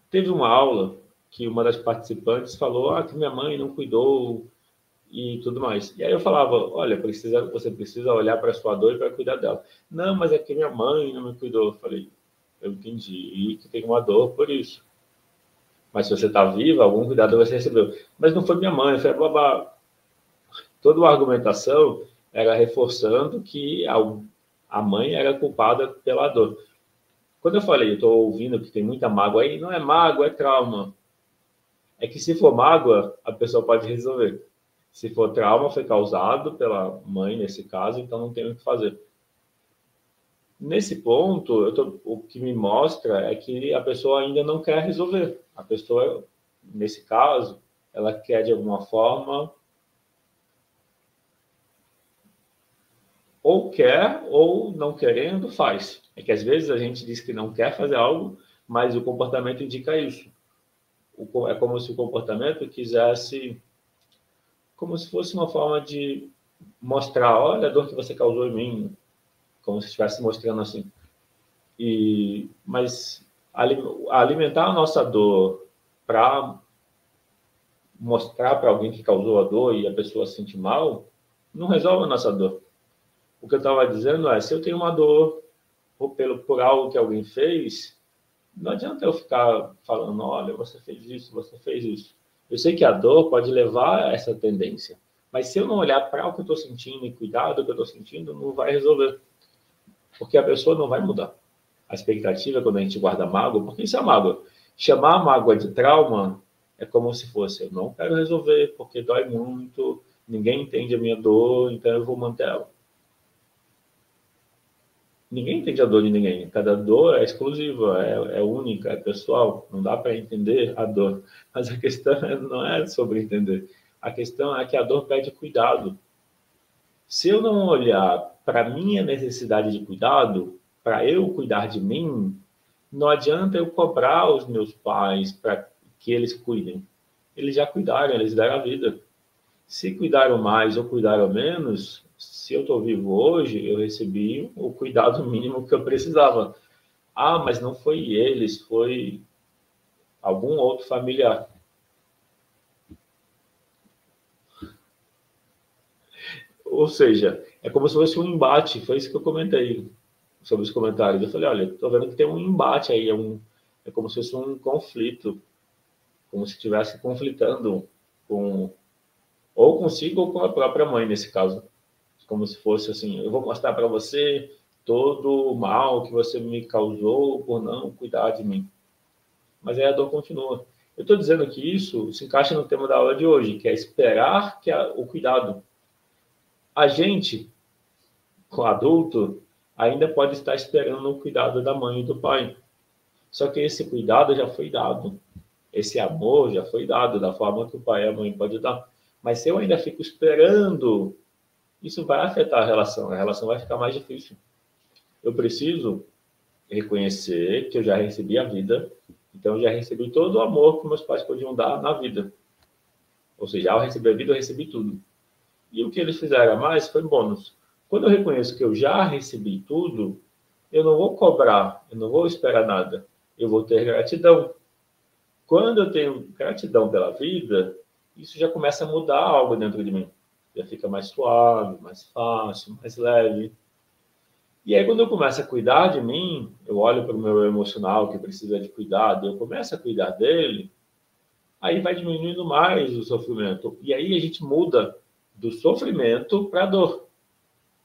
Teve uma aula que uma das participantes falou que minha mãe não cuidou e tudo mais. E aí eu falava, olha, você precisa olhar para a sua dor e para cuidar dela. Não, mas é que minha mãe não me cuidou. Eu falei, eu entendi que tem uma dor por isso. Mas se você está viva, algum cuidado você recebeu. Mas não foi minha mãe, foi a babá. Toda a argumentação era reforçando que a mãe era culpada pela dor. Quando eu falei, eu estou ouvindo que tem muita mágoa aí, não é mágoa, é trauma. É que se for mágoa, a pessoa pode resolver. Se for trauma, foi causado pela mãe, nesse caso, então não tem o que fazer. Nesse ponto, o que me mostra é que a pessoa ainda não quer resolver. A pessoa, nesse caso, ela quer, de alguma forma, ou quer ou não querendo, faz. É que às vezes a gente diz que não quer fazer algo, mas o comportamento indica isso. É como se o comportamento quisesse, como se fosse uma forma de mostrar, olha a dor que você causou em mim, como se estivesse mostrando assim. Mas alimentar a nossa dor para mostrar para alguém que causou a dor e a pessoa se sentir mal, não resolve a nossa dor. O que eu estava dizendo é, se eu tenho uma dor por algo que alguém fez, não adianta eu ficar falando, olha, você fez isso, você fez isso. Eu sei que a dor pode levar a essa tendência, mas se eu não olhar para o que eu estou sentindo e cuidar do que eu estou sentindo, não vai resolver, porque a pessoa não vai mudar. A expectativa, quando a gente guarda mágoa, porque isso é mágoa. Chamar a mágoa de trauma é como se fosse, eu não quero resolver, porque dói muito, ninguém entende a minha dor, então eu vou manter ela. Ninguém entende a dor de ninguém. Cada dor é exclusiva, é única, é pessoal. Não dá para entender a dor. Mas a questão não é sobre entender. A questão é que a dor pede cuidado. Se eu não olhar para a minha necessidade de cuidado, para eu cuidar de mim, não adianta eu cobrar os meus pais para que eles cuidem. Eles já cuidaram, eles deram a vida. Se cuidaram mais ou cuidaram menos, se eu estou vivo hoje, eu recebi o cuidado mínimo que eu precisava. Mas não foi eles, foi algum outro familiar. Ou seja, é como se fosse um embate. Foi isso que eu comentei sobre os comentários. Eu falei, olha, estou vendo que tem um embate aí, é como se fosse um conflito, como se estivesse conflitando com ou consigo ou com a própria mãe, nesse caso. Como se fosse assim, eu vou mostrar para você todo o mal que você me causou por não cuidar de mim. Mas aí a dor continua. Eu estou dizendo que isso se encaixa no tema da aula de hoje, que é esperar o cuidado. A gente, com adulto, ainda pode estar esperando o cuidado da mãe e do pai. Só que esse cuidado já foi dado. Esse amor já foi dado da forma que o pai e a mãe podem dar. Mas se eu ainda fico esperando, isso vai afetar a relação vai ficar mais difícil. Eu preciso reconhecer que eu já recebi a vida, então eu já recebi todo o amor que meus pais podiam dar na vida. Ou seja, ao receber a vida, eu recebi tudo. E o que eles fizeram a mais foi bônus. Quando eu reconheço que eu já recebi tudo, eu não vou cobrar, eu não vou esperar nada. Eu vou ter gratidão. Quando eu tenho gratidão pela vida, isso já começa a mudar algo dentro de mim. Já fica mais suave, mais fácil, mais leve. E aí, quando eu começo a cuidar de mim, eu olho para o meu emocional que precisa de cuidado, eu começo a cuidar dele, aí vai diminuindo mais o sofrimento. E aí a gente muda do sofrimento para a dor.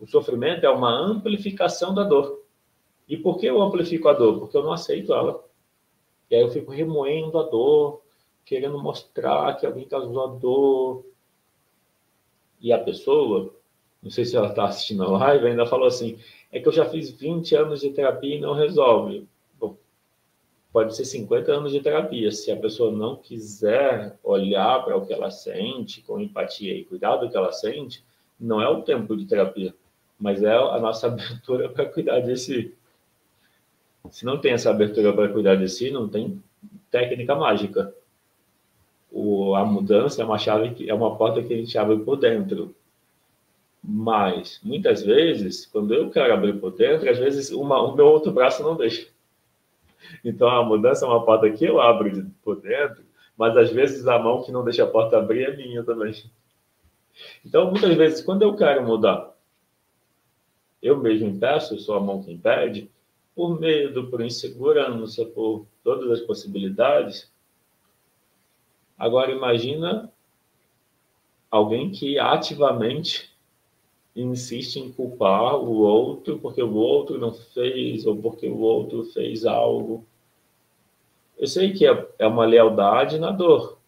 O sofrimento é uma amplificação da dor. E por que eu amplifico a dor? Porque eu não aceito ela. E aí eu fico remoendo a dor, querendo mostrar que alguém causou a dor. E a pessoa, não sei se ela está assistindo a live, ainda falou assim, é que eu já fiz 20 anos de terapia e não resolve. Bom, pode ser 50 anos de terapia. Se a pessoa não quiser olhar para o que ela sente, com empatia e cuidar do que ela sente, não é o tempo de terapia, mas é a nossa abertura para cuidar de si. Se não tem essa abertura para cuidar de si, não tem técnica mágica. A mudança é uma chave, é uma porta que a gente abre por dentro. Mas, muitas vezes, quando eu quero abrir por dentro, às vezes o meu outro braço não deixa. Então, a mudança é uma porta que eu abro por dentro, mas às vezes a mão que não deixa a porta abrir é minha também. Então, muitas vezes, quando eu quero mudar, eu mesmo impeço, sou a mão que impede, por medo, por insegurança, por todas as possibilidades. Agora, imagina alguém que ativamente insiste em culpar o outro porque o outro não fez ou porque o outro fez algo. Eu sei que é uma lealdade na dor,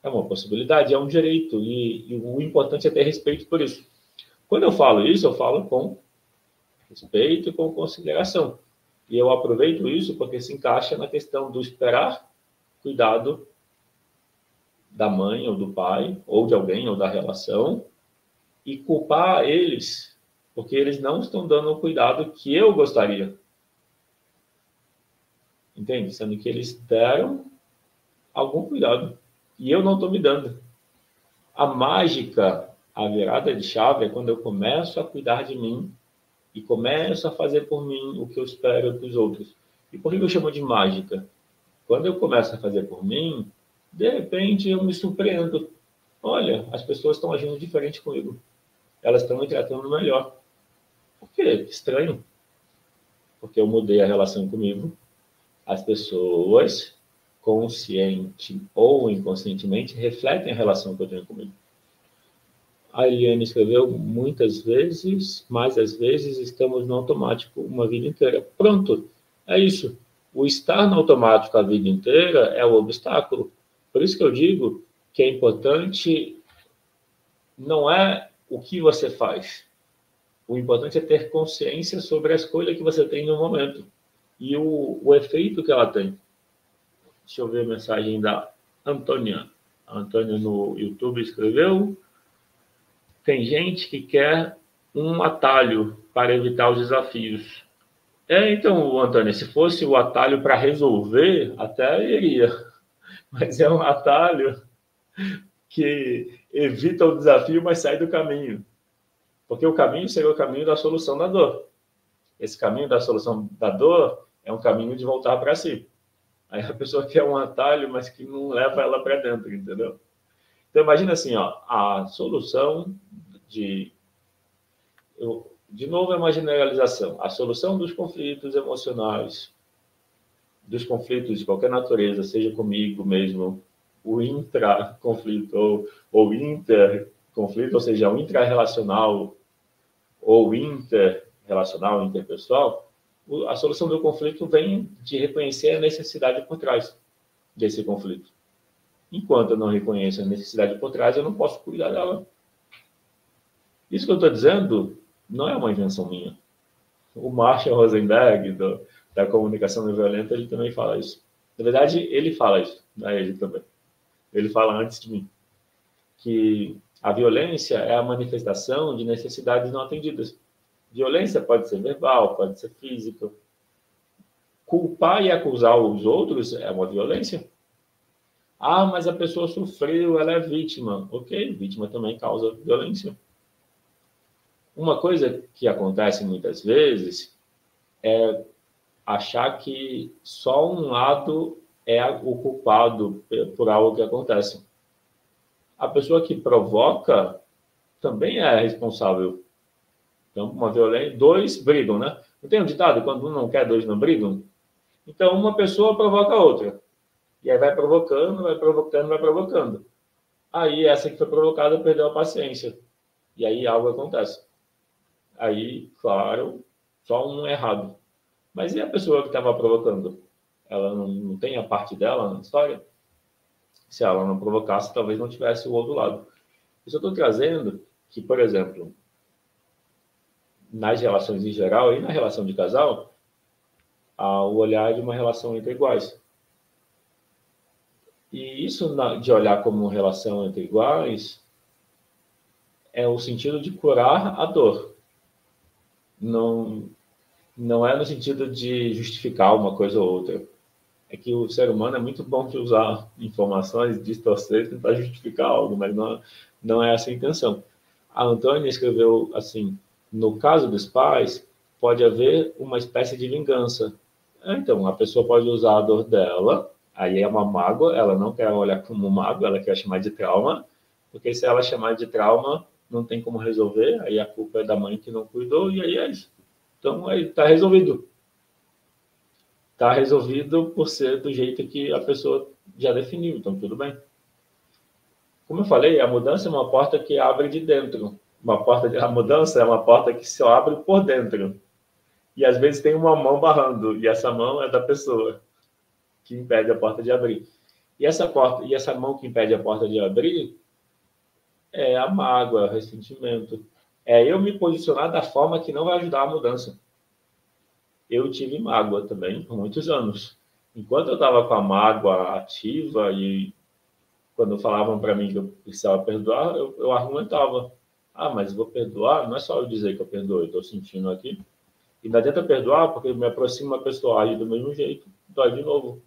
é uma possibilidade, é um direito, e o importante é ter respeito por isso. Quando eu falo isso, eu falo com respeito e com consideração. E eu aproveito isso porque se encaixa na questão do esperar cuidado da mãe ou do pai, ou de alguém, ou da relação, e culpar eles porque eles não estão dando o cuidado que eu gostaria. Entende? Sendo que eles deram algum cuidado e eu não estou me dando. A mágica, a virada de chave é quando eu começo a cuidar de mim e começo a fazer por mim o que eu espero dos outros. E por que eu chamo de mágica? Quando eu começo a fazer por mim, de repente eu me surpreendo. Olha, as pessoas estão agindo diferente comigo. Elas estão me tratando melhor. Por quê? Estranho. Porque eu mudei a relação comigo. As pessoas, consciente ou inconscientemente, refletem a relação que eu tenho comigo. A Eliane escreveu muitas vezes, mas às vezes estamos no automático uma vida inteira. Pronto, é isso. O estar no automático a vida inteira é o obstáculo. Por isso que eu digo que é importante, não é o que você faz. O importante é ter consciência sobre a escolha que você tem no momento e o efeito que ela tem. Deixa eu ver a mensagem da Antônia. A Antônia no YouTube escreveu: tem gente que quer um atalho para evitar os desafios. Então, Antônia, se fosse o atalho para resolver, até iria. Mas é um atalho que evita o desafio, mas sai do caminho. Porque o caminho seria o caminho da solução da dor. Esse caminho da solução da dor é um caminho de voltar para si. Aí a pessoa quer um atalho, mas que não leva ela para dentro, entendeu? Então, imagina assim, ó, a solução de novo, é uma generalização. A solução dos conflitos emocionais, dos conflitos de qualquer natureza, seja comigo mesmo, o intra-conflito ou inter-conflito, ou seja, o intra-relacional ou inter-relacional, interpessoal, a solução do conflito vem de reconhecer a necessidade por trás desse conflito. Enquanto eu não reconheço a necessidade por trás, eu não posso cuidar dela. Isso que eu estou dizendo não é uma invenção minha. O Marshall Rosenberg, da comunicação não violenta, ele também fala isso. Na verdade, ele fala isso, né? Ele também. Ele fala antes de mim, que a violência é a manifestação de necessidades não atendidas. Violência pode ser verbal, pode ser física. Culpar e acusar os outros é uma violência. Ah, mas a pessoa sofreu, ela é vítima. Ok, vítima também causa violência. Uma coisa que acontece muitas vezes é achar que só um lado é o culpado por algo que acontece. A pessoa que provoca também é responsável. Então, uma violência, dois brigam, né? Não tem um ditado, quando um não quer, dois não brigam? Então, uma pessoa provoca a outra. E aí vai provocando, vai provocando, vai provocando. Aí, essa que foi provocada perdeu a paciência. E aí, algo acontece. Aí, claro, só um errado. Mas e a pessoa que estava provocando? Ela não tem a parte dela na história? Se ela não provocasse, talvez não tivesse o outro lado. Isso eu estou trazendo que, por exemplo, nas relações em geral e na relação de casal, o olhar de uma relação entre iguais. E isso de olhar como relação entre iguais é o sentido de curar a dor. Não é no sentido de justificar uma coisa ou outra. É que o ser humano é muito bom de usar informações, distorcer, tentar justificar algo, mas não é essa a intenção. A Antônia escreveu assim: no caso dos pais, pode haver uma espécie de vingança, Então, a pessoa pode usar a dor dela, aí é uma mágoa, ela não quer olhar como mágoa, ela quer chamar de trauma, porque se ela chamar de trauma, não tem como resolver, aí a culpa é da mãe que não cuidou, e aí é isso. Então, aí está resolvido. Está resolvido por ser do jeito que a pessoa já definiu, então tudo bem. Como eu falei, a mudança é uma porta que abre de dentro. A mudança é uma porta que só abre por dentro. E às vezes tem uma mão barrando, e essa mão é da pessoa que impede a porta de abrir. E essa mão que impede a porta de abrir é a mágoa, o ressentimento. É eu me posicionar da forma que não vai ajudar a mudança. Eu tive mágoa também por muitos anos. Enquanto eu estava com a mágoa ativa e quando falavam para mim que eu precisava perdoar, eu argumentava. Ah, mas vou perdoar? Não é só eu dizer que eu perdoo, eu estou sentindo aqui. E não adianta perdoar porque me aproxima a pessoa age do mesmo jeito, dói de novo.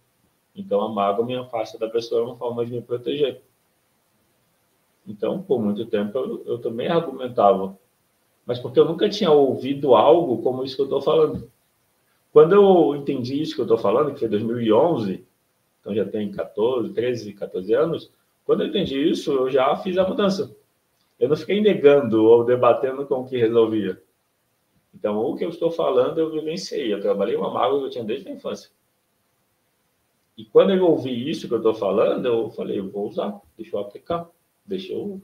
Então a mágoa me afasta da pessoa, é uma forma de me proteger. Então, por muito tempo, eu também argumentava. Mas porque eu nunca tinha ouvido algo como isso que eu estou falando. Quando eu entendi isso que eu estou falando, que foi 2011, então já tem 14, 13, 14 anos, quando eu entendi isso, eu já fiz a mudança. Eu não fiquei negando ou debatendo com o que resolvia. Então, o que eu estou falando, eu vivenciei. Eu trabalhei uma mágoa que eu tinha desde a infância. E quando eu ouvi isso que eu estou falando, eu falei, eu vou usar, deixa eu aplicar, deixa eu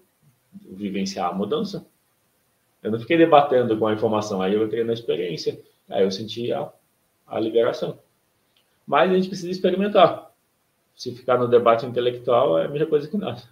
vivenciar a mudança. Eu não fiquei debatendo com a informação, aí eu entrei na experiência, aí eu senti a liberação. Mas a gente precisa experimentar. Se ficar no debate intelectual, é a mesma coisa que nada.